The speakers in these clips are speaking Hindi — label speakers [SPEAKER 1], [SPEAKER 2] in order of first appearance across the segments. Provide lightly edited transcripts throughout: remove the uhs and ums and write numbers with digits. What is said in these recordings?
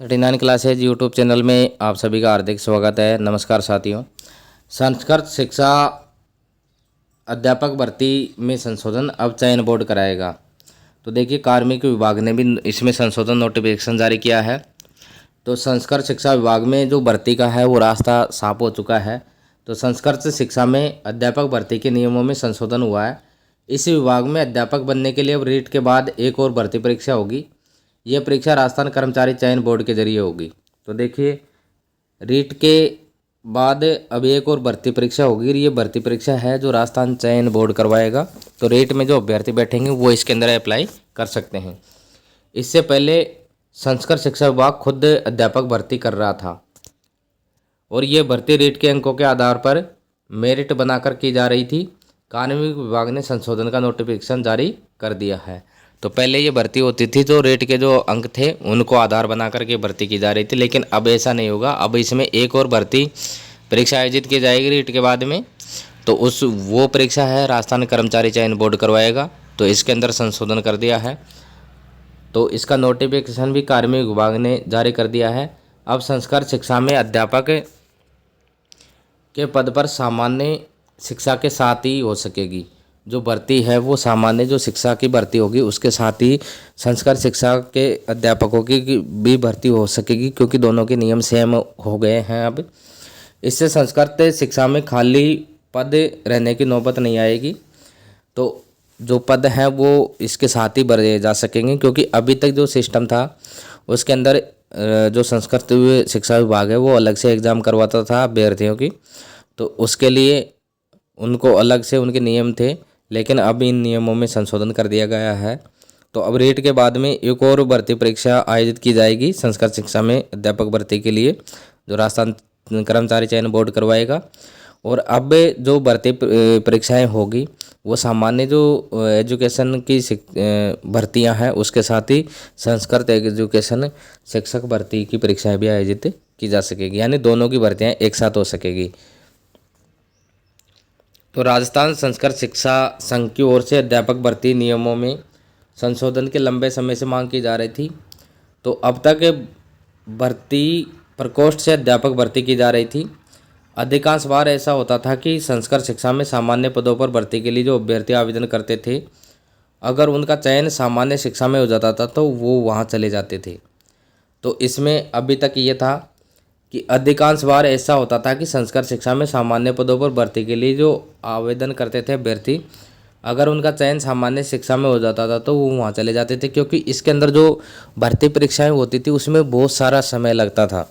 [SPEAKER 1] 39 क्लासेज यूट्यूब चैनल में आप सभी का हार्दिक स्वागत है। नमस्कार साथियों। संस्कृत शिक्षा अध्यापक भर्ती में संशोधन अब चयन बोर्ड कराएगा। तो देखिए, कार्मिक विभाग ने भी इसमें संशोधन नोटिफिकेशन जारी किया है। तो संस्कृत शिक्षा विभाग में जो भर्ती का है वो रास्ता साफ हो चुका है। तो संस्कृत शिक्षा में अध्यापक भर्ती के नियमों में संशोधन हुआ है। इस विभाग में अध्यापक बनने के लिए अब रीट के बाद एक और भर्ती परीक्षा होगी। यह परीक्षा राजस्थान कर्मचारी चयन बोर्ड के जरिए होगी। तो देखिए, रीट के बाद अब एक और भर्ती परीक्षा होगी। ये भर्ती परीक्षा है जो राजस्थान चयन बोर्ड करवाएगा। तो रीट में जो अभ्यर्थी बैठेंगे वो इसके अंदर अप्लाई कर सकते हैं। इससे पहले संस्कृत शिक्षा विभाग खुद अध्यापक भर्ती कर रहा था और ये भर्ती रीट के अंकों के आधार पर मेरिट बनाकर की जा रही थी। कार्मिक विभाग ने संशोधन का नोटिफिकेशन जारी कर दिया है। तो पहले ये भर्ती होती थी तो रेट के जो अंक थे उनको आधार बना करके भर्ती की जा रही थी, लेकिन अब ऐसा नहीं होगा। अब इसमें एक और भर्ती परीक्षा आयोजित की जाएगी रीट के बाद में। तो वो परीक्षा है राजस्थान कर्मचारी चयन बोर्ड करवाएगा। तो इसके अंदर संशोधन कर दिया है। तो इसका नोटिफिकेशन भी कार्मिक विभाग ने जारी कर दिया है। अब संस्कृत शिक्षा में अध्यापक के पद पर सामान्य शिक्षा के साथ ही हो सकेगी। जो भर्ती है वो सामान्य जो शिक्षा की भर्ती होगी उसके साथ ही संस्कृत शिक्षा के अध्यापकों की भी भर्ती हो सकेगी, क्योंकि दोनों के नियम सेम हो गए हैं। अब इससे संस्कृत शिक्षा में खाली पद रहने की नौबत नहीं आएगी। तो जो पद हैं वो इसके साथ ही भरे जा सकेंगे, क्योंकि अभी तक जो सिस्टम था उसके अंदर जो संस्कृत शिक्षा विभाग है वो अलग से एग्ज़ाम करवाता था अभ्यर्थियों की। तो उसके लिए उनको अलग से उनके नियम थे, लेकिन अब इन नियमों में संशोधन कर दिया गया है। तो अब रीट के बाद में एक और भर्ती परीक्षा आयोजित की जाएगी संस्कृत शिक्षा में अध्यापक भर्ती के लिए, जो राजस्थान कर्मचारी चयन बोर्ड करवाएगा। और अब जो भर्ती परीक्षाएं होगी वो सामान्य जो एजुकेशन की भर्तियां हैं उसके साथ ही संस्कृत एजुकेशन शिक्षक भर्ती की परीक्षाएं भी आयोजित की जा सकेगी, यानी दोनों की भर्तियां एक साथ हो सकेगी। तो राजस्थान संस्कृत शिक्षा संघ की ओर से अध्यापक भर्ती नियमों में संशोधन के लंबे समय से मांग की जा रही थी। तो अब तक भर्ती प्रकोष्ठ से अध्यापक भर्ती की जा रही थी। अधिकांश बार ऐसा होता था कि संस्कृत शिक्षा में सामान्य पदों पर भर्ती के लिए जो अभ्यर्थी आवेदन करते थे, अगर उनका चयन सामान्य शिक्षा में हो जाता था तो वो वहाँ चले जाते थे। तो इसमें अभी तक ये था कि अधिकांश बार ऐसा होता था कि संस्कृत शिक्षा में सामान्य पदों पर भर्ती के लिए जो आवेदन करते थे अभ्यर्थी, अगर उनका चयन सामान्य शिक्षा में हो जाता था तो वो वहाँ चले जाते थे, क्योंकि इसके अंदर जो भर्ती परीक्षाएं होती थी उसमें बहुत सारा समय लगता था।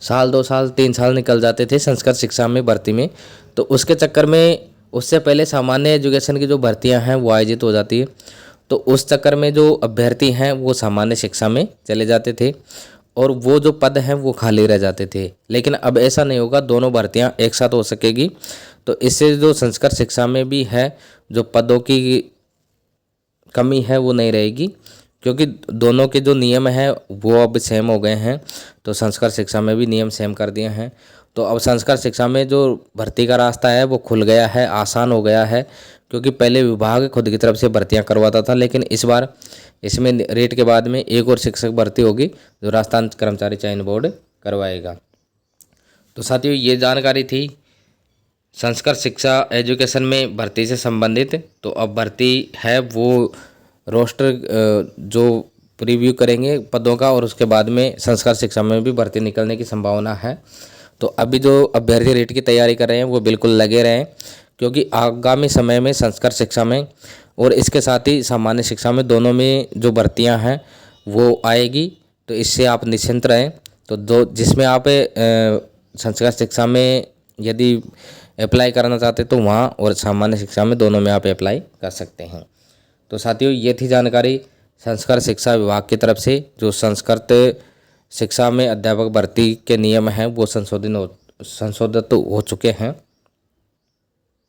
[SPEAKER 1] साल 2 साल 3 साल निकल जाते थे संस्कृत शिक्षा में भर्ती में। तो उसके चक्कर में उससे पहले सामान्य एजुकेशन की जो भर्तियाँ हैं वो आयोजित हो जाती है। तो उस चक्कर में जो अभ्यर्थी हैं वो सामान्य शिक्षा में चले जाते थे और वो जो पद हैं वो खाली रह जाते थे। लेकिन अब ऐसा नहीं होगा, दोनों भर्तियां एक साथ हो सकेगी। तो इससे जो संस्कृत शिक्षा में भी है जो पदों की कमी है वो नहीं रहेगी, क्योंकि दोनों के जो नियम हैं वो अब सेम हो गए हैं। तो संस्कृत शिक्षा में भी नियम सेम कर दिए हैं। तो अब संस्कृत शिक्षा में जो भर्ती का रास्ता है वो खुल गया है, आसान हो गया है, क्योंकि पहले विभाग खुद की तरफ से भर्तियां करवाता था, लेकिन इस बार इसमें रेट के बाद में एक और शिक्षक भर्ती होगी जो राजस्थान कर्मचारी चयन बोर्ड करवाएगा। तो साथियों, ये जानकारी थी संस्कृत शिक्षा एजुकेशन में भर्ती से संबंधित। तो अब भर्ती है वो रोस्टर जो प्रीव्यू करेंगे पदों का, और उसके बाद में संस्कृत शिक्षा में भी भर्ती निकलने की संभावना है। तो अभी जो अभ्यर्थी रेट की तैयारी कर रहे हैं वो बिल्कुल लगे रहें, क्योंकि आगामी समय में संस्कृत शिक्षा में और इसके साथ ही सामान्य शिक्षा में दोनों में जो भर्तियां हैं वो आएगी। तो इससे आप निश्चिंत रहें। तो दो जिसमें आप संस्कृत शिक्षा में यदि अप्लाई करना चाहते तो वहाँ, और सामान्य शिक्षा में दोनों में आप अप्लाई कर सकते हैं। तो साथियों, ये थी जानकारी संस्कृत शिक्षा विभाग की तरफ से। जो संस्कृत शिक्षा में अध्यापक भर्ती के नियम हैं वो संशोधित हो चुके हैं।